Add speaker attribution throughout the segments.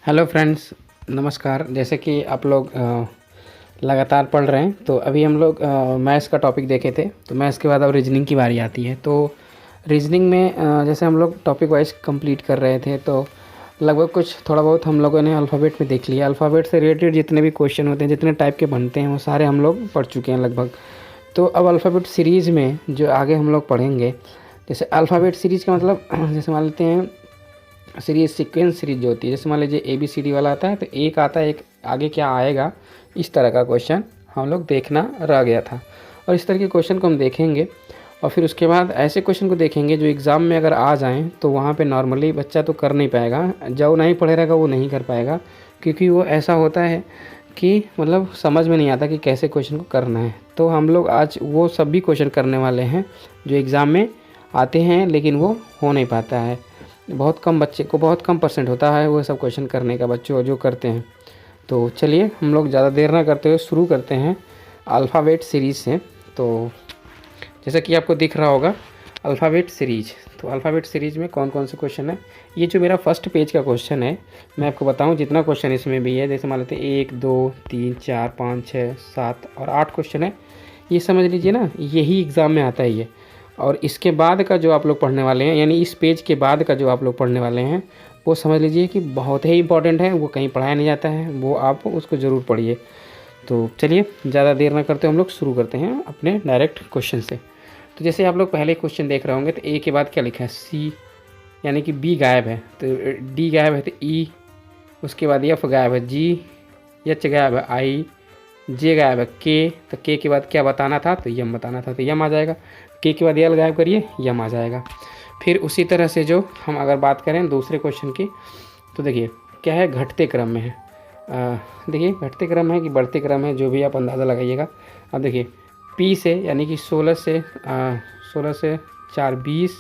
Speaker 1: Hello friends, नमस्कार। जैसे कि आप लोग लगातार पढ़ रहे हैं, तो अभी हम लोग मैथ्स का टॉपिक देखे थे। तो मैथ्स के बाद अब रीजनिंग की बारी आती है। तो रीजनिंग में जैसे हम लोग टॉपिक वाइज कंप्लीट कर रहे थे, तो लगभग कुछ थोड़ा बहुत हम लोगों ने अल्फ़ाबेट में देख लिया। अल्फ़ाबेट से रिलेटेड जितने भी क्वेश्चन होते हैं, जितने टाइप के बनते हैं, वो सारे हम लोग पढ़ चुके हैं लगभग। तो अब अल्फ़ाबेट सीरीज़ में जो आगे हम लोग पढ़ेंगे, जैसे अल्फ़ाबेट सीरीज़ का मतलब जैसे मान लेते हैं सीरीज सीक्वेंस सीरीज जो होती है, जैसे मान लीजिए ABCD वाला आता है, तो एक आता है, एक आगे क्या आएगा, इस तरह का क्वेश्चन हम लोग देखना रह गया था। और इस तरह के क्वेश्चन को हम देखेंगे, और फिर उसके बाद ऐसे क्वेश्चन को देखेंगे जो एग्ज़ाम में अगर आ जाएँ तो वहाँ पे नॉर्मली बच्चा तो कर नहीं पाएगा, जो नहीं पढ़े रहेगा वो नहीं कर पाएगा, क्योंकि वो ऐसा होता है कि मतलब समझ में नहीं आता कि कैसे क्वेश्चन को करना है। तो हम लोग आज वो सब भी क्वेश्चन करने वाले हैं जो एग्ज़ाम में आते हैं, लेकिन वो हो नहीं पाता है। बहुत कम बच्चे को, बहुत कम परसेंट होता है वो सब क्वेश्चन करने का, बच्चों जो करते हैं। तो चलिए हम लोग ज़्यादा देर ना करते हुए शुरू करते हैं अल्फ़ाबेट सीरीज़ से। तो जैसा कि आपको दिख रहा होगा अल्फ़ाबेट सीरीज, तो अल्फ़ाबेट सीरीज में कौन कौन से क्वेश्चन है। ये जो मेरा फर्स्ट पेज का क्वेश्चन है, मैं आपको बताऊं जितना क्वेश्चन इसमें भी है, जैसे मान लेते हैं 1 2 3 4 5 6 7 और 8 क्वेश्चन है। ये समझ लीजिए ना, यही एग्ज़ाम में आता है ये। और इसके बाद का जो आप लोग पढ़ने वाले हैं, यानी इस पेज के बाद का जो आप लोग पढ़ने वाले हैं, वो समझ लीजिए कि बहुत ही इंपॉर्टेंट है। वो कहीं पढ़ाया नहीं जाता है, वो आप उसको ज़रूर पढ़िए। तो चलिए ज़्यादा देर ना करते हम लोग शुरू करते हैं अपने डायरेक्ट क्वेश्चन से। तो जैसे आप लोग पहले क्वेश्चन देख रहे होंगे, तो ए के बाद क्या लिखा है, C, यानी कि B गायब है, तो D गायब है तो E, उसके बाद F गायब है, G, H गायब है, I, J गायब है, K, तो K के बाद क्या बताना था, तो यम बताना था, तो यम आ जाएगा। K के बाद L गायब करिए, यम आ जाएगा। फिर उसी तरह से जो हम अगर बात करें दूसरे क्वेश्चन की, तो देखिए क्या है, घटते क्रम में है। देखिए घटते क्रम है कि बढ़ते क्रम है, जो भी आप अंदाज़ा लगाइएगा। अब देखिए P से, यानी कि 16 से 4 20,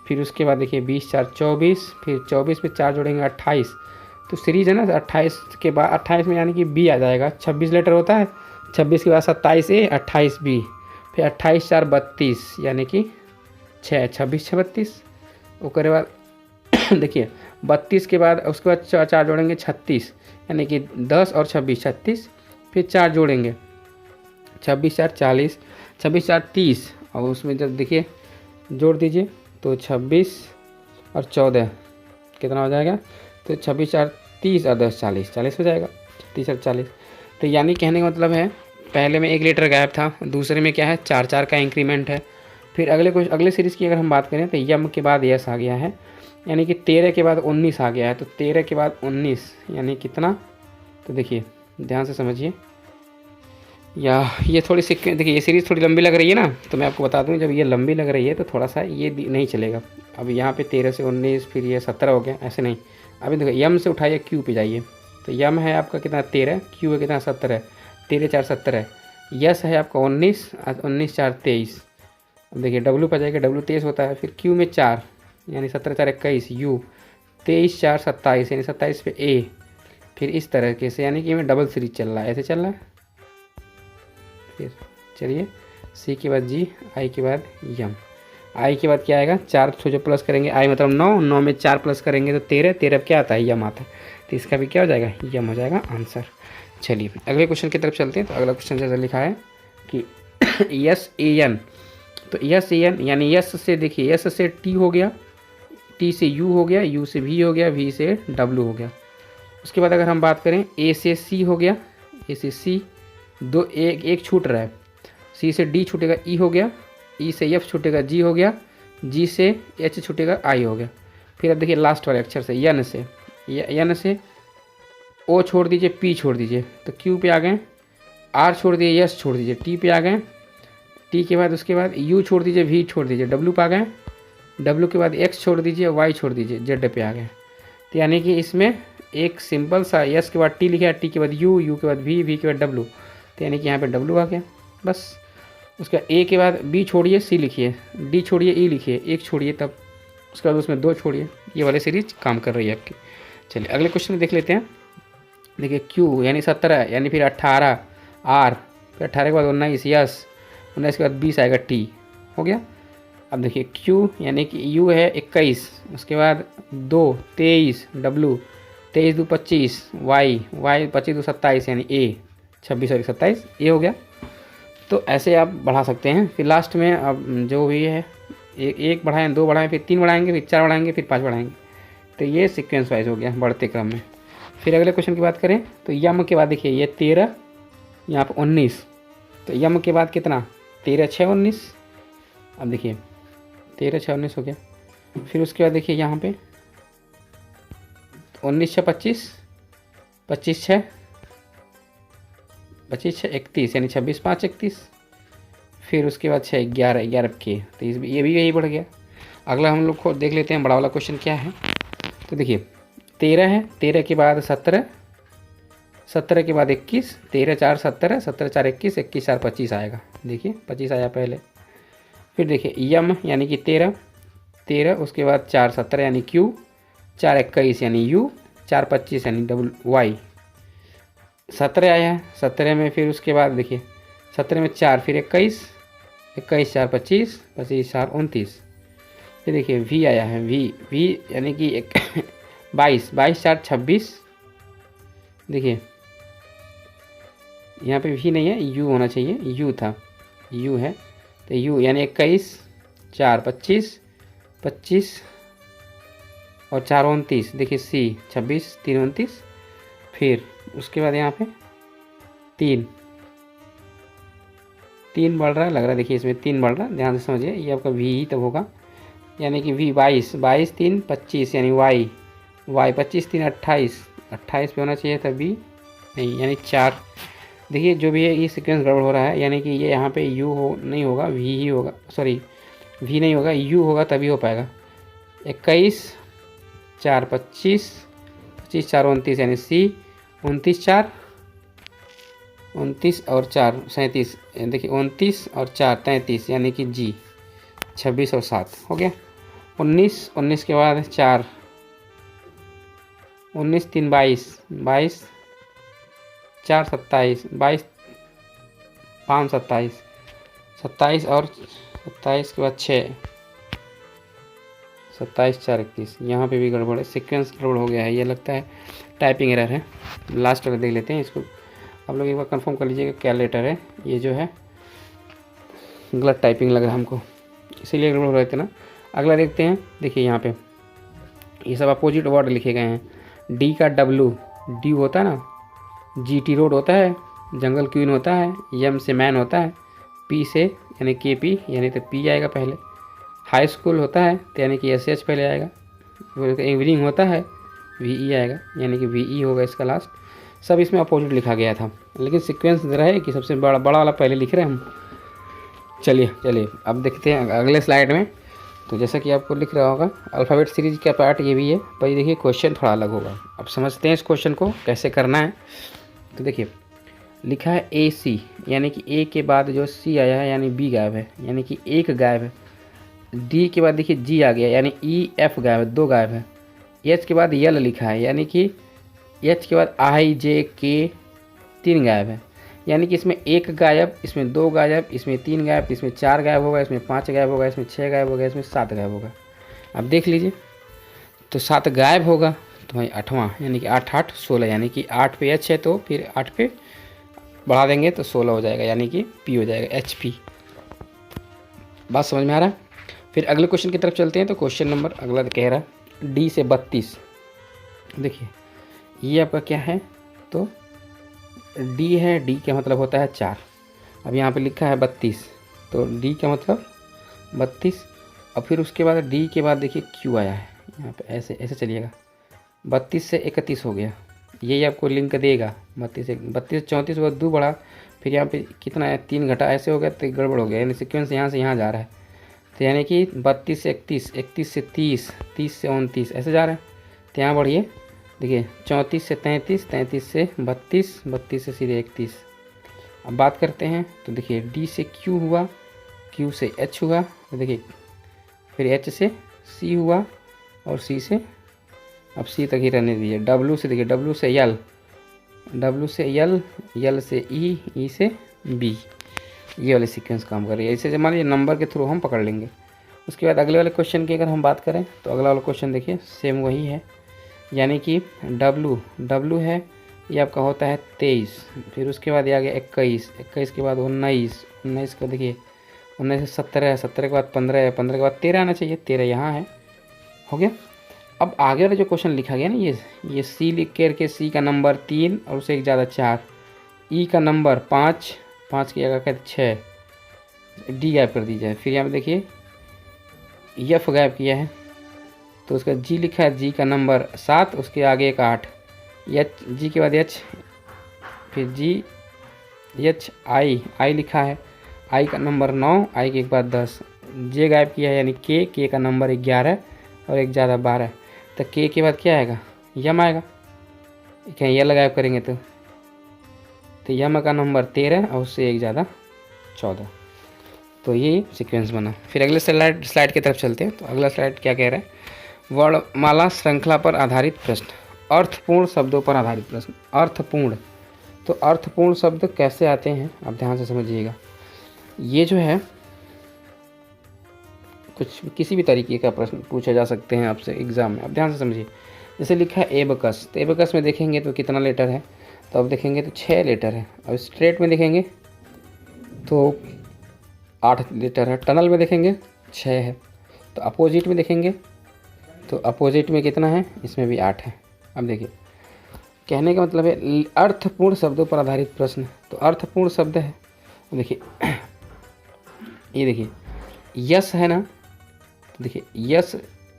Speaker 1: फिर उसके बाद देखिए 20 4 24, फिर 24 पे 4 जोड़ेंगे 28। तो सीरीज है ना, 28 के बाद 28 में यानी कि B आ जाएगा। 26 लेटर होता है, 26 के बाद 27A 28B, फिर 28 4 32, यानी कि 6 26 6 32। उसके बाद देखिए 32 के बाद उसके बाद 4 जोड़ेंगे 36, यानी कि 10 और 26 36, फिर 4 जोड़ेंगे 26 4 40, 26 4 30, और उसमें जब देखिए जोड़ दीजिए तो 26 और 14 कितना हो जाएगा, तो 26 4 30 और 10 40, 40 हो जाएगा, 30 और 40। तो यानी कहने का मतलब है, पहले में 1 लीटर गायब था, दूसरे में क्या है 4 4 का इंक्रीमेंट है। फिर अगले सीरीज़ की अगर हम बात करें, तो यम के बाद यस आ गया है, यानी कि 13 के बाद 19 आ गया है। तो 13 के बाद 19 यानी कितना, तो देखिए ध्यान से समझिए, या ये थोड़ी सीक्वेंस देखिए, ये सीरीज़ थोड़ी लंबी लग रही है ना, तो मैं आपको बता दूं, जब ये लंबी लग रही है तो थोड़ा सा ये नहीं चलेगा। अब यहाँ पे 13 से 19, फिर ये 17 हो गया, ऐसे नहीं। अभी देखो यम से उठाइए, क्यू पे जाइए, तो यम है आपका कितना 13, क्यू है कितना 17 है, 13 4 17 है। यस है आपका 19, 19 4 23। अब देखिए डब्लू पे जाएगा, डब्लू 23 होता है, फिर क्यू में 4, यानी 17 4 21, यू 23 4 27, यानी 27 पे ए। फिर इस तरीके से, यानी कि में डबल सीरीज चल रहा है, ऐसे चल रहा है। फिर चलिए सी के बाद जी, आई के बाद यम। आई के बाद क्या आएगा, 4 जो प्लस करेंगे, आई मतलब 9, 9 में 4 प्लस करेंगे तो 13, 13 क्या आता है, यम आता है। तो इसका भी क्या हो जाएगा, यम हो जाएगा आंसर। चलिए अगले क्वेश्चन की तरफ चलते हैं। तो अगला क्वेश्चन जैसा लिखा है कि यस ए एन, तो यस ए एन यानी यस से, देखिए यस से टी हो गया, टी से यू हो गया, यू से वी हो गया, वी से डब्लू हो गया। उसके बाद अगर हम बात करें ए से सी हो गया, ए से सी, दो एक छूट रहा है, सी से डी छूटेगा, ई हो गया, ई से एफ छूटेगा, जी हो गया, जी से एच छूटेगा, आई हो गया। फिर अब देखिए लास्ट वाले अक्षर से, यन से, यन से ओ छोड़ दीजिए, पी छोड़ दीजिए, तो क्यू पे आ गए, आर छोड़ दीजिए, यस छोड़ दीजिए, टी पे आ गए, टी के बाद उसके बाद यू छोड़ दीजिए, वी छोड़ दीजिए, डब्लू पे आ गए, डब्लू के बाद एक्स छोड़ दीजिए, वाई छोड़ दीजिए, जेड पे आ गए। तो यानी कि इसमें एक सिंपल सा यस के बाद टी लिखा, टी के बाद यू, यू के बाद वी, वी के बाद डब्लू, तो यानी कि यहाँ पे डब्लू आ गया बस। उसका ए के बाद बी छोड़िए, सी लिखिए, डी छोड़िए, ई लिखिए, एक छोड़िए, तब उसके बाद उसमें 2 छोड़िए। ये वाली सीरीज काम कर रही है आपकी। चलिए अगले क्वेश्चन में देख लेते हैं। देखिए क्यू यानी 17, यानी फिर 18, आर, फिर 18 के बाद 19, यस, 19 के बाद 20 आएगा, टी हो गया। अब देखिए क्यू यानी कि यू है 21, उसके बाद 2 23, डब्लू 23 दो 25, वाई 25 दो 27 यानी ए 26 और 27 ये हो गया। तो ऐसे आप बढ़ा सकते हैं। फिर लास्ट में अब जो भी है एक बढ़ाएं, 2 बढ़ाएं, फिर 3 बढ़ाएंगे, फिर 4 बढ़ाएंगे, फिर 5 बढ़ाएंगे। तो ये सीक्वेंस वाइज हो गया बढ़ते क्रम में। फिर अगले क्वेश्चन की बात करें तो यम के बाद देखिए ये 13, यहाँ पर 19, तो यम के बाद कितना 13 6 19। अब देखिए 13 6 19 हो गया। फिर उसके बाद देखिए यहाँ पे 19 6 25, 25 6 31 यानी 26 5 31। फिर उसके बाद 6 11 11 के, तो ये भी यही बढ़ गया। अगला हम लोग को देख लेते हैं बड़ा वाला क्वेश्चन क्या है। तो देखिए 13 है, 13 के बाद 17, 17 के बाद 21, 13 4 17, 17 4 21, 21 4 25 आएगा। देखिए 25 आया पहले। फिर देखिए यम यानी कि 13, 13 उसके बाद 4 17 यानी क्यू, 4 21 यानी यू, 4 25 यानी डबल वाई। 17 आया है, 17 में फिर उसके बाद देखिए 17 में 4 फिर 21, 21 4 25, 25 4 29। फिर देखिए वी आया है, वी यानी कि 22, 22 4 26। देखिए यहाँ पे वी नहीं है, यू होना चाहिए, यू था, यू है, तो यू यानी 21 4 25, 25 और 4 29। देखिए सी 26 3 29। फिर उसके बाद यहाँ पे 3 बढ़ रहा है, लग रहा है, देखिए इसमें 3 बढ़ रहा है, ध्यान से समझिए। ये आपका वी ही तब होगा, यानी कि वी 22 22 3 25 यानी वाई 25 3 28 28 पे होना चाहिए था वी नहीं, यानी 4। देखिए जो भी है ये सीक्वेंस गड़बड़ हो रहा है, यानी कि ये यहाँ पे यू हो नहीं होगा, वी ही होगा, सॉरी वी नहीं होगा, यू होगा तभी हो पाएगा। 21 4 25, 25 4 29 यानी सी, 29 4 29 और 4 37, देखिए 29 और 4 33 यानी कि जी, 26 और 7 हो गया। 19 के बाद 4, 19 3 22, 22 4 27, 22 5 27, 27 और 27 के बाद 6, 27 4 21। यहाँ पे भी गड़बड़ है, सीक्वेंस गड़बड़ हो गया है, ये लगता है टाइपिंग एरर है। लास्ट वाला देख लेते हैं, इसको आप लोग एक बार कंफर्म कर लीजिएगा क्या लेटर है। ये जो है गलत टाइपिंग लग रहा है हमको, इसीलिए गड़बड़ हो रहे थे ना। अगला देखते हैं, देखिए यहाँ पे ये सब अपोजिट वर्ड लिखे गए हैं। डी का डब्लू, डी होता है ना, जी टी रोड होता है, जंगल क्वीन होता है, यम से मैन होता है, पी से यानी के पी यानी तो पी आएगा पहले, हाई स्कूल होता है तो यानी कि एस एच पहले आएगा, इवनिंग होता है वी ई आएगा यानी कि वी ई होगा इसका लास्ट। सब इसमें अपोजिट लिखा गया था, लेकिन सीक्वेंस रहे कि सबसे बड़ा वाला पहले लिख रहे हैं हम। चलिए अब देखते हैं अगले स्लाइड में। तो जैसा कि आपको लिख रहा होगा अल्फ़ाबेट सीरीज का पार्ट ये भी है, पर ये देखिए क्वेश्चन थोड़ा अलग होगा। अब समझते हैं इस क्वेश्चन को कैसे करना है। तो देखिए लिखा है ए सी, यानी कि ए के बाद जो सी आया है यानी बी गायब है, यानी कि एक गायब है। डी के बाद देखिए जी आ गया यानी ई एफ गायब है, 2 गायब है। एच के बाद यल लिखा है, यानी कि एच के बाद आई जे के 3 गायब है, यानी कि इसमें 1 गायब, इसमें 2 गायब, इसमें 3 गायब, इसमें 4 गायब होगा, इसमें 5 गायब होगा, इसमें 6 गायब होगा, इसमें 7 गायब होगा। अब देख लीजिए, तो 7 गायब होगा तो भाई 8वां, यानी कि 8 8 16, यानी कि 8 पे एच है तो फिर 8 पे बढ़ा देंगे तो 16 हो जाएगा, यानी कि पी हो जाएगा, एच पी। बात समझ में आ रहा है। फिर अगले क्वेश्चन की तरफ चलते हैं। तो क्वेश्चन नंबर अगला कह रहा है डी से 32। देखिए ये आपका क्या है, तो डी है, डी का मतलब होता है 4। अब यहाँ पे लिखा है 32, तो डी का मतलब 32। और फिर उसके बाद डी के बाद देखिए क्यू आया है, यहाँ पे ऐसे ऐसे चलिएगा, 32 से 31 हो गया, यही आपको लिंक देगा। 32 से 34 हुआ, 2 बढ़ा, फिर यहाँ पे कितना है 3 घटा, ऐसे हो गया तो गड़बड़ हो गया, यानी सीक्वेंस यहाँ से यहाँ जा रहा है। तो यानी कि 32 से 31, 31 से 30, 30 से 29 ऐसे जा रहा है। तो यहाँ बढ़िए, देखिए 34 से 33, 33 से 32, 32 से सीधे 31। अब बात करते हैं, तो देखिए डी से क्यू हुआ, क्यू से एच हुआ, तो देखिए फिर एच से सी हुआ, और सी से, अब सी तक ही रहने दीजिए। डब्लू से देखिए, डब्लू से यल, डब्लू से यल, यल से ई, ई से बी, ये वाले सीक्वेंस काम कर रही है। इसे मान लीजिए नंबर के थ्रू हम पकड़ लेंगे। उसके बाद अगले वाले क्वेश्चन की अगर हम बात करें, तो अगला वाला क्वेश्चन देखिए सेम वही है, यानी कि डब्लू डब्लू है, ये आपका होता है 23। फिर उसके बाद ये आ गया 21, 21 के बाद 19, 19 को देखिए 19 से 17 है, 17 के बाद 15 है, 15 के बाद 13 आना चाहिए, 13 यहाँ है, हो गया। अब आगे वाला जो क्वेश्चन लिखा गया ना, ये सी लिख करके सी का नंबर 3 और उससे एक ज़्यादा 4, ई का नंबर 5, 5 की जगह कहते 6, डी गायब कर दी जाए। फिर यहाँ पे देखिए एफ गायब किया है, तो उसका जी लिखा है, जी का नंबर 7, उसके आगे एक 8, एच जी के बाद एच, फिर जी एच आई लिखा है, आई का नंबर 9, आई के बाद 10, जे गायब किया है यानी के का नंबर 11 और एक ज़्यादा 12, तो के बाद क्या आएगा, यम आएगा। कहीं ये गायब करेंगे तो यम का नंबर 13 और उससे एक ज़्यादा 14। तो ये सीक्वेंस बना। फिर अगले स्लाइड की तरफ चलते हैं। तो अगला स्लाइड क्या कह रहा है, वर्णमाला श्रृंखला पर आधारित प्रश्न, अर्थपूर्ण शब्दों पर आधारित प्रश्न। अर्थपूर्ण, तो अर्थपूर्ण शब्द कैसे आते हैं आप ध्यान से समझिएगा। ये जो है कुछ किसी भी तरीके का प्रश्न पूछे जा सकते हैं आपसे एग्जाम में, आप ध्यान से समझिए। जैसे लिखा है एबकस, तो एबकस में देखेंगे तो कितना लेटर है, तो अब देखेंगे तो 6 लेटर है। अब स्ट्रेट में देखेंगे तो 8 लेटर है, टनल में देखेंगे 6 है, तो अपोजिट में देखेंगे तो अपोजिट में कितना है, इसमें भी 8 है। अब देखिए कहने का मतलब है अर्थपूर्ण शब्दों पर आधारित प्रश्न, तो अर्थपूर्ण शब्द है। देखिए ये देखिए यस है ना, तो देखिए यस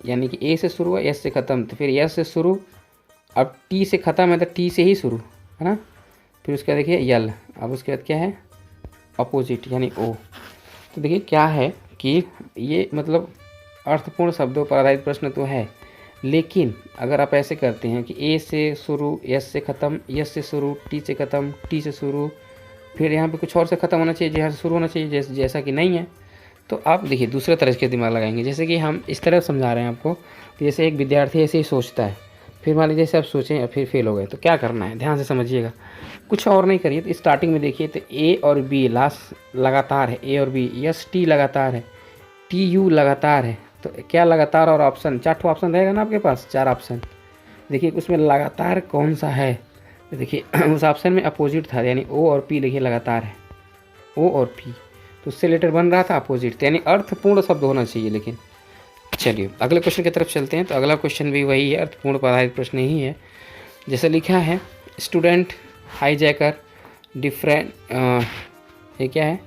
Speaker 1: यानी कि ए से शुरू है, एस से ख़त्म, तो फिर यस से शुरू, अब टी से ख़त्म है तो टी से ही शुरू है ना। फिर उसके बाद देखिए यल, अब उसके बाद क्या है अपोजिट यानी ओ। तो देखिए क्या है कि ये मतलब अर्थपूर्ण शब्दों पर आधारित प्रश्न तो है, लेकिन अगर आप ऐसे करते हैं कि ए से शुरू, एस से ख़त्म, एस से शुरू, टी से ख़त्म, टी से शुरू, फिर यहाँ पे कुछ और से ख़त्म होना चाहिए, जहाँ से शुरू होना चाहिए, जैसा कि नहीं है, तो आप देखिए दूसरे तरह के दिमाग लगाएंगे। जैसे कि हम इस तरह समझा रहे हैं आपको, तो जैसे एक विद्यार्थी ऐसे ही सोचता है, फिर मान लीजिए जैसे आप सोचें और फिर फेल हो गए, तो क्या करना है ध्यान से समझिएगा, कुछ और नहीं करिए। तो स्टार्टिंग में देखिए तो ए और बी लास्ट लगातार है, ए और बी, एस टी लगातार है, टी यू लगातार है, तो क्या लगातार और ऑप्शन 4 ऑप्शन रहेगा ना आपके पास, 4 ऑप्शन। देखिए उसमें लगातार कौन सा है, तो देखिए उस ऑप्शन में अपोजिट था, यानी ओ और पी देखिए लगातार है, ओ और पी, तो उससे लेटर बन रहा था अपोजिट, यानी अर्थपूर्ण शब्द होना चाहिए। लेकिन चलिए अगले क्वेश्चन की तरफ चलते हैं। तो अगला क्वेश्चन भी वही है, अर्थपूर्ण पर आधारित प्रश्न ही है। जैसे लिखा है स्टूडेंट हाईजैकर डिफरेंट, ये क्या है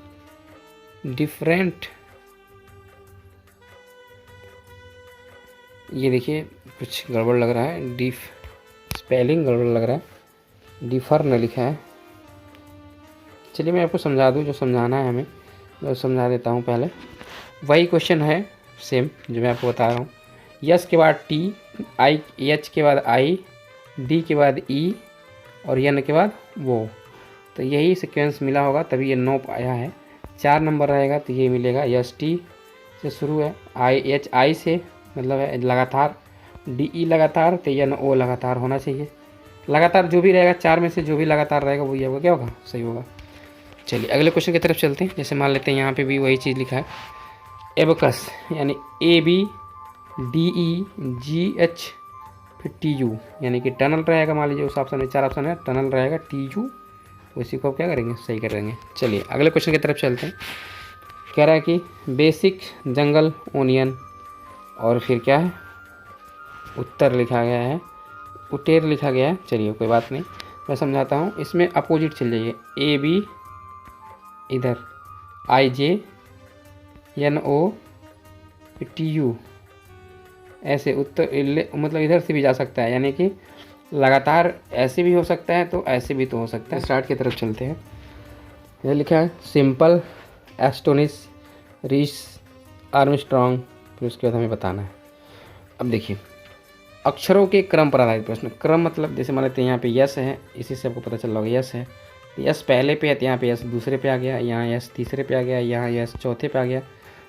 Speaker 1: डिफरेंट, ये देखिए कुछ गड़बड़ लग रहा है, स्पेलिंग गड़बड़ लग रहा है, डिफर न लिखा है। चलिए मैं आपको समझा दूँ, जो समझाना है हमें मैं समझा देता हूँ। पहले वही क्वेश्चन है सेम जो मैं आपको बता रहा हूँ, यस के बाद टी, आई, एच के बाद आई, डी के बाद ई और एन के बाद वो, तो यही सीक्वेंस मिला होगा तभी ये 9 आया है। 4 नंबर रहेगा तो ये मिलेगा, एस टी से शुरू है, आई एच आई से मतलब है लगातार, डी ई लगातार, तो एन ओ लगातार होना चाहिए। लगातार जो भी रहेगा 4 में से जो भी लगातार रहेगा वो ये होगा, क्या होगा, सही होगा। चलिए अगले क्वेश्चन की तरफ चलते हैं। जैसे मान लेते हैं यहाँ पे भी वही चीज़ लिखा है, एबकस यानी A B D E G H फिर टी यू, यानी कि टनल रहेगा। मान लीजिए उस ऑप्शन में 4 ऑप्शन है, टनल रहेगा टी यू, उसी को क्या करेंगे, सही करेंगे। चलिए अगले क्वेश्चन की तरफ चलते हैं। कह रहा है कि बेसिक जंगल ओनियन, और फिर क्या है उत्तर लिखा गया है, उटेर लिखा गया है। चलिए कोई बात नहीं, मैं समझाता हूँ। इसमें अपोजिट चल जाइए, ए बी इधर, I J N O T U, ऐसे उत्तर मतलब इधर से भी जा सकता है, यानी कि लगातार ऐसे भी हो सकता है तो ऐसे भी तो हो सकता है। स्टार्ट की तरफ चलते हैं। ये लिखा है सिंपल, एस्टोनिश, रीस, आर्मस्ट्रॉन्ग, फिर उसके बाद हमें बताना है। अब देखिए अक्षरों के क्रम पर आधारित प्रश्न। क्रम मतलब जैसे मान लेते हैं यहाँ पे यस है, इसी से आपको पता चल रहा होगा यस है, तो यस पहले पे है, तो यहाँ पे यस दूसरे पे आ गया, यहाँ यस तीसरे पे आ गया, यहाँ यस चौथे पे आ गया।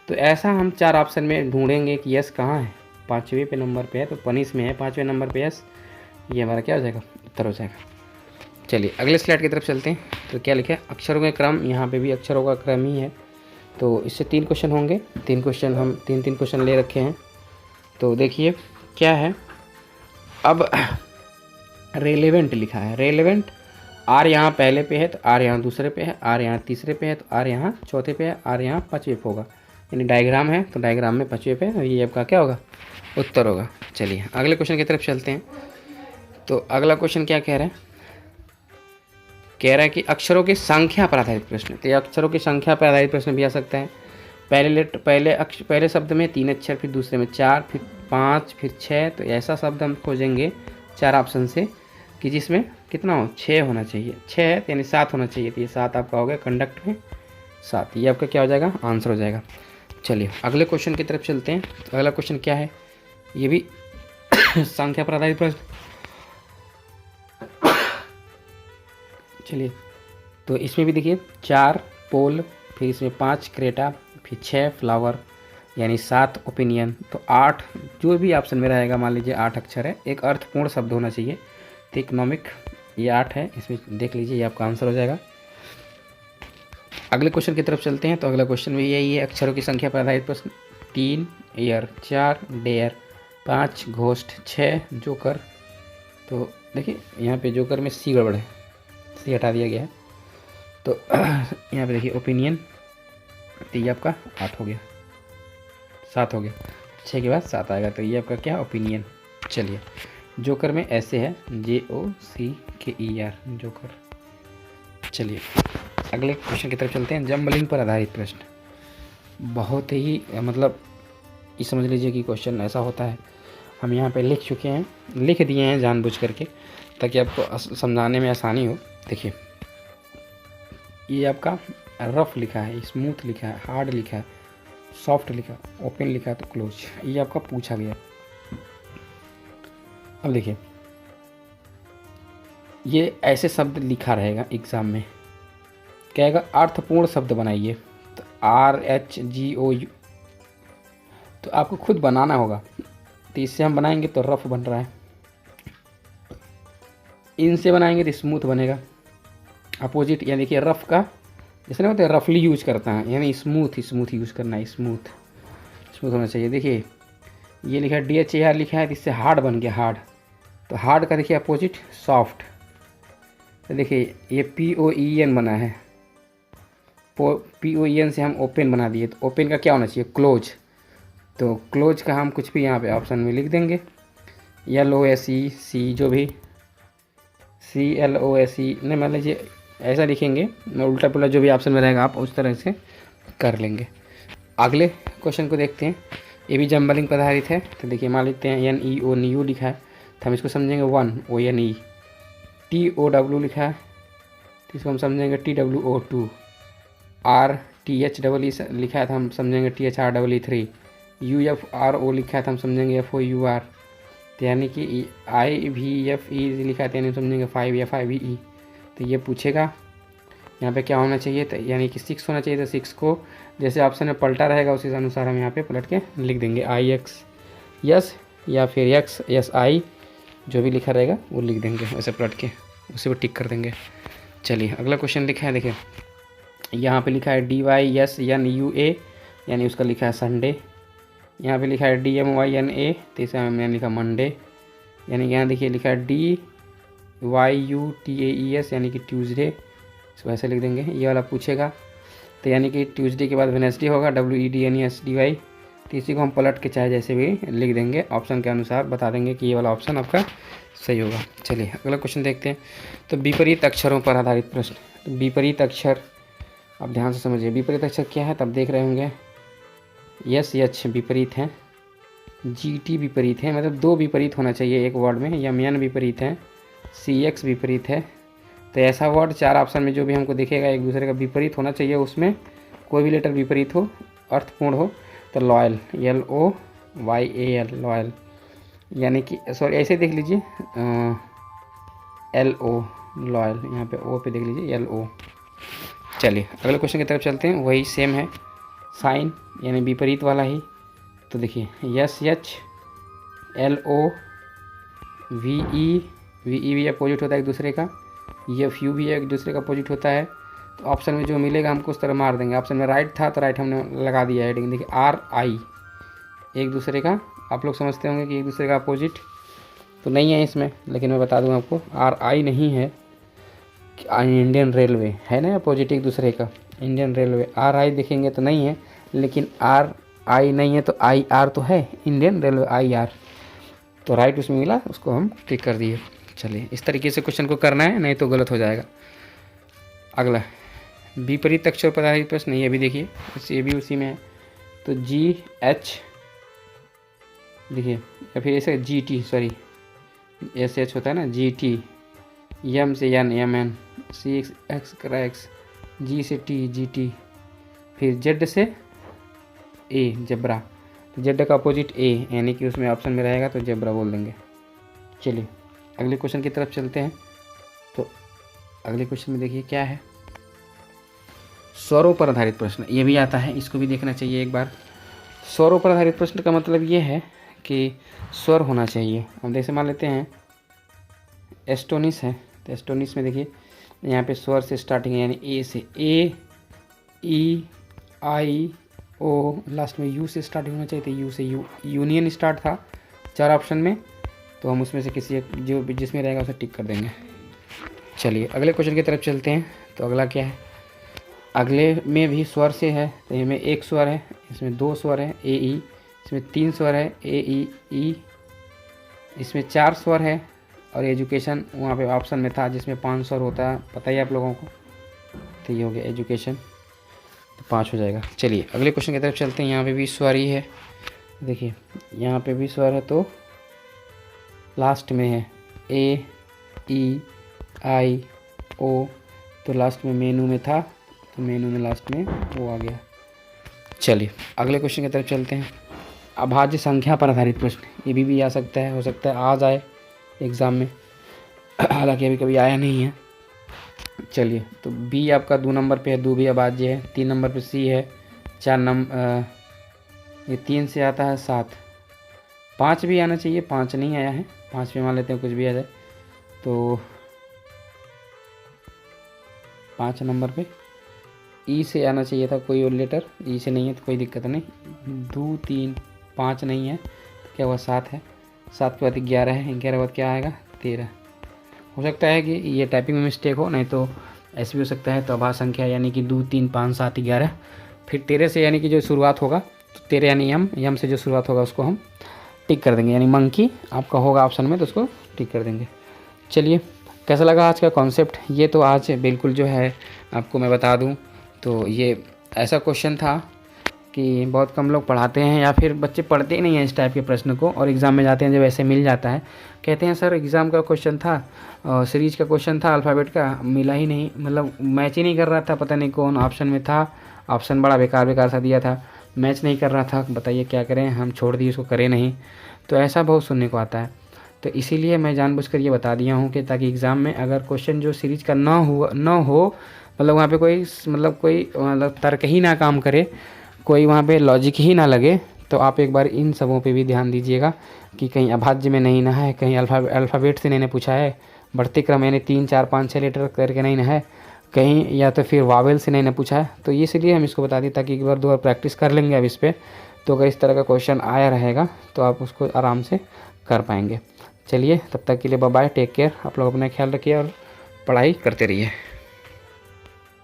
Speaker 1: तो ऐसा हम 4 ऑप्शन में ढूंढेंगे कि यस कहाँ है, 5वें पे नंबर पे है, तो पनिश में है 5वें नंबर पे यस, ये हमारा क्या हो जाएगा, उत्तर हो जाएगा। चलिए अगले स्लाइड की तरफ चलते हैं। तो क्या लिखा है, अक्षरों का क्रम, यहाँ पे भी अक्षरों का क्रम ही है। तो इससे 3 क्वेश्चन होंगे, 3 क्वेश्चन हम 3 क्वेश्चन ले रखे हैं। तो देखिए क्या है, अब रेलेवेंट लिखा है, रेलेवेंट आर यहाँ पहले पे है तो आर यहाँ दूसरे पे है, आर यहाँ तीसरे पे है तो आर यहाँ चौथे पे है, आर यहाँ पाँचवें पे होगा, यानी डायग्राम है तो डायग्राम में पाँचवें पे है, ये आपका क्या होगा, उत्तर होगा। चलिए अगले क्वेश्चन की तरफ चलते हैं। तो अगला क्वेश्चन क्या कह रहा है, कह रहा है कि अक्षरों की संख्या पर आधारित प्रश्न। तो ये अक्षरों की संख्या पर आधारित प्रश्न भी आ सकता है। पहले शब्द में 3 अक्षर, फिर दूसरे में 4, फिर 5, फिर 6। तो ऐसा शब्द हम खोजेंगे 4 ऑप्शन से कि जिसमें कितना हो, 6 होना चाहिए। 6 है यानी 7 होना चाहिए, तो ये 7 आपका हो गया कंडक्ट में 7। ये आपका क्या हो जाएगा, आंसर हो जाएगा। चलिए अगले क्वेश्चन की तरफ चलते हैं। तो अगला क्वेश्चन क्या है, ये भी संख्या पर आधारित प्रश्न। चलिए तो इसमें भी देखिए 4 पोल, फिर इसमें 5 क्रेटा, फिर 6 फ्लावर, यानी 7 ओपिनियन। तो 8 जो भी ऑप्शन में रहेगा, मान लीजिए 8 अक्षर है, एक अर्थपूर्ण शब्द होना चाहिए। तो इकोनॉमिक ये 8 है, इसमें देख लीजिए ये आपका आंसर हो जाएगा। अगले क्वेश्चन की तरफ चलते हैं। तो अगला क्वेश्चन भी यही है, अक्षरों की संख्या पर आधारित प्रश्न। 3 ईयर, 4 डेयर, 5 घोस्ट, 6 जोकर। तो देखिए यहाँ पे जोकर में सी गड़बड़ है, सी हटा दिया गया है। तो यहाँ पे देखिए ओपिनियन, तो ये आपका 8 हो गया, 7 हो गया, 6 के बाद 7 आएगा, तो ये आपका क्या, ओपिनियन। चलिए जोकर में ऐसे है, JOCKER, जोकर। चलिए अगले क्वेश्चन की तरफ चलते हैं। जंबलिंग पर आधारित प्रश्न बहुत ही मतलब ये समझ लीजिए कि क्वेश्चन ऐसा होता है, हम यहाँ पे लिख चुके हैं, लिख दिए हैं जानबूझ करके ताकि आपको समझाने में आसानी हो। देखिए ये आपका रफ लिखा है, स्मूथ लिखा है, हार्ड लिखा है, सॉफ्ट लिखा, ओपन लिखा है, तो क्लोज, ये आपका पूछा गया। अब देखिए ये ऐसे शब्द लिखा रहेगा एग्ज़ाम में, कहेगा अर्थपूर्ण शब्द बनाइए, तो RHGOU, तो आपको खुद बनाना होगा। तो इससे हम बनाएंगे तो रफ बन रहा है, इनसे बनाएंगे तो स्मूथ बनेगा। अपोजिट, यानी देखिए रफ का जैसे ना होता है रफली यूज करता है, यानी स्मूथ यूज करना है, स्मूथ होना चाहिए। देखिए ये लिखा है DHAR लिखा है, तो इससे हार्ड बन गया, हार्ड। तो हार्ड का देखिए अपोजिट सॉफ्ट। तो देखिए ये POEN बना है, POEN से हम ओपन बना दिए, तो ओपन का क्या होना चाहिए, क्लोज। तो क्लोज का हम कुछ भी यहाँ पे ऑप्शन में लिख देंगे, LOSE, जो भी CLOSE, नहीं मान लीजिए ऐसा लिखेंगे, उल्टा पुल्टा जो भी ऑप्शन में रहेगा आप उस तरह से कर लेंगे। अगले क्वेश्चन को देखते हैं, ये भी जंबलिंग पर आधारित है। तो देखिए मान लेते हैं NEO, न्यू लिखा है, तो हम इसको समझेंगे 1 ONE। TOW लिखा है, तो इसको हम समझेंगे TWO2। RTHEE लिखा है, तो हम समझेंगे THREE3। UFRO लिखा है, तो हम समझेंगे FOUR। तो यानी कि IVFE लिखा है, तो यानी समझेंगे 5FIVE। तो ये पूछेगा यहाँ पे क्या होना चाहिए, तो यानी कि 6 होना चाहिए। तो 6 को जैसे ऑप्शन में पलटा रहेगा उसी अनुसार हम यहाँ पे पलट के लिख देंगे, IX या फिर XSI, जो भी लिखा रहेगा वो लिख देंगे, वैसे पलट के उसे भी टिक कर देंगे। चलिए अगला क्वेश्चन लिखा है, देखिए यहाँ पे लिखा है DYSNUA, यानी उसका लिखा है संडे। यहाँ पे लिखा है DMYNA, तो इसे मैंने लिखा मंडे। यानी यहाँ देखिए लिखा है DYUTAES, यानी कि ट्यूसडे, इसको ऐसे लिख देंगे। ये वाला पूछेगा, तो यानी कि ट्यूसडे के बाद वेडनेसडे होगा, WEDNESDY। तो इसी को हम पलट के चाहे जैसे भी लिख देंगे, ऑप्शन के अनुसार बता देंगे कि ये वाला ऑप्शन आपका सही होगा। चलिए अगला क्वेश्चन देखते हैं। तो विपरीत अक्षरों पर आधारित प्रश्न। तो विपरीत अक्षर, अब ध्यान से समझिए विपरीत अक्षर क्या है, तब देख रहे होंगे SH विपरीत है, GT विपरीत है, मतलब 2 विपरीत होना चाहिए एक वर्ड में। MN विपरीत है, CX विपरीत है। तो ऐसा वर्ड 4 ऑप्शन में जो भी हमको दिखेगा एक दूसरे का विपरीत होना चाहिए, उसमें कोई भी लेटर विपरीत हो, अर्थपूर्ण हो। तो लॉयल, LOYAL, लॉयल, यानी कि सॉरी ऐसे देख लीजिए LO, लॉयल, यहाँ पे O पे देख लीजिए LO। चलिए अगले क्वेश्चन की तरफ चलते हैं, वही सेम है, साइन यानी विपरीत वाला ही। तो देखिए SH LOVE भी अपोजिट होता है एक दूसरे का, FU भी एक दूसरे का अपोजिट होता है। तो ऑप्शन में जो मिलेगा हमको उस तरह मार देंगे। ऑप्शन में राइट था तो राइट हमने लगा दिया हेडिंग। देखिए RI एक दूसरे का, आप लोग समझते होंगे कि एक दूसरे का अपोजिट। तो नहीं है इसमें, लेकिन मैं बता दूं आपको RI नहीं है, इंडियन रेलवे है ना अपोजिट एक दूसरे का, इंडियन रेलवे। RI देखेंगे तो नहीं है, लेकिन RI नहीं है तो IR तो है, इंडियन रेलवे IR। तो राइट उसमें मिला, उसको हम टिक कर दिए। चलिए इस तरीके से क्वेश्चन को करना है, नहीं तो गलत हो जाएगा। अगला विपरीत अक्षर पर आधारित प्रश्न, ये भी देखिए, ये भी उसी में है। तो GH देखिए, या फिर ऐसे GT, सॉरी SH होता है ना, GT, M से N MN, CX X, G से T GT, फिर Z से A जेब्रा। तो Z का अपोजिट A, यानी कि उसमें ऑप्शन में रहेगा तो जेब्रा बोल देंगे। चलिए अगले क्वेश्चन की तरफ चलते हैं। तो अगले क्वेश्चन में देखिए क्या है, स्वरों पर आधारित प्रश्न, ये भी आता है, इसको भी देखना चाहिए एक बार। स्वरों पर आधारित प्रश्न का मतलब ये है कि स्वर होना चाहिए। अब जैसे मान लेते हैं एस्टोनिस है, तो एस्टोनिस में देखिए यहाँ पे स्वर से स्टार्टिंग है, यानी ए से A E I O, last में U से स्टार्टिंग होना चाहिए, तो U से यूनियन स्टार्ट था 4 ऑप्शन में, तो हम उसमें से किसी एक जो जिसमें रहेगा उसे टिक कर देंगे। चलिए अगले क्वेश्चन की तरफ चलते हैं। तो अगला क्या है, अगले में भी स्वर से है, तो इसमें एक स्वर है, इसमें 2 स्वर है A E, इसमें 3 स्वर है A E E, इसमें 4 स्वर है, और एजुकेशन वहाँ पे ऑप्शन में था जिसमें 5 स्वर होता है, पता ही आप लोगों को। तो ये हो गया एजुकेशन, तो 5 हो जाएगा। चलिए अगले क्वेश्चन की तरफ चलते हैं। यहाँ पे भी स्वर ही है, देखिए यहाँ पे भी स्वर है, तो लास्ट में है A E I O, तो लास्ट में मेनू में था, तो मेनू में लास्ट में वो आ गया। चलिए अगले क्वेश्चन की तरफ चलते हैं। अभाज्य संख्या पर आधारित प्रश्न, ये भी आ सकता है, हो सकता है आ जाए एग्ज़ाम में, हालांकि अभी कभी आया नहीं है। चलिए तो B आपका 2 नंबर पे है, 2 भी अभाज्य है। 3 नंबर पे C है, 4 नंबर ये 3 से आता है 7, 5 भी आना चाहिए, 5 नहीं आया है, 5 पे मान लेते हैं कुछ भी आ जाए। तो 5 नंबर पे E से आना चाहिए था कोई और लेटर, E से नहीं है तो कोई दिक्कत नहीं। 2 3 5 नहीं है, तो क्या हुआ 7 है, 7 के बाद 11 है, 11 के बाद क्या आएगा 13। हो सकता है कि ये टाइपिंग में मिस्टेक हो, नहीं तो ऐसे भी हो सकता है। तो अभाज्य संख्या यानी कि 2 3 5 7 11, फिर 13 से यानी कि जो शुरुआत होगा, तो 13 यानी यम से जो शुरुआत होगा उसको हम टिक कर देंगे, यानी मंकी आपका होगा ऑप्शन में, तो उसको टिक कर देंगे। चलिए कैसा लगा आज का कॉन्सेप्ट, ये तो आज बिल्कुल जो है आपको मैं बता दूं, तो ये ऐसा क्वेश्चन था कि बहुत कम लोग पढ़ाते हैं, या फिर बच्चे पढ़ते ही नहीं हैं इस टाइप के प्रश्न को, और एग्ज़ाम में जाते हैं जब ऐसे मिल जाता है, कहते हैं सर एग्ज़ाम का क्वेश्चन था, सीरीज का क्वेश्चन था अल्फ़ाबेट का, मिला ही नहीं, मतलब मैच ही नहीं कर रहा था, पता नहीं कौन ऑप्शन में था, ऑप्शन बड़ा बेकार सा दिया था, मैच नहीं कर रहा था, बताइए क्या करें, हम छोड़ दिए उसको, करें नहीं। तो ऐसा बहुत सुनने को आता है, तो इसीलिए मैं जानबूझकर ये बता दिया हूँ कि ताकि एग्ज़ाम में अगर क्वेश्चन जो सीरीज का ना हो, मतलब वहाँ पे कोई तर्क ही ना काम करे, कोई वहाँ पे लॉजिक ही ना लगे, तो आप एक बार इन सबों पे भी ध्यान दीजिएगा कि कहीं अभाज्य में नहीं ना है, कहीं अल्फ़ाबेट से नहीं पूछा है, बढ़ते क्रम यानी 3 4 5 6 लेटर करके नहीं ना है कहीं, या तो फिर वावेल से नहीं ना पूछा है। तो इसलिए हम इसको बता दें ताकि एक बार 2 बार प्रैक्टिस कर लेंगे अब इस पर, तो अगर इस तरह का क्वेश्चन आया रहेगा तो आप उसको आराम से कर पाएंगे। चलिए तब तक के लिए बाय बाय, टेक केयर, आप लोग अपना ख्याल रखिए और पढ़ाई करते रहिए।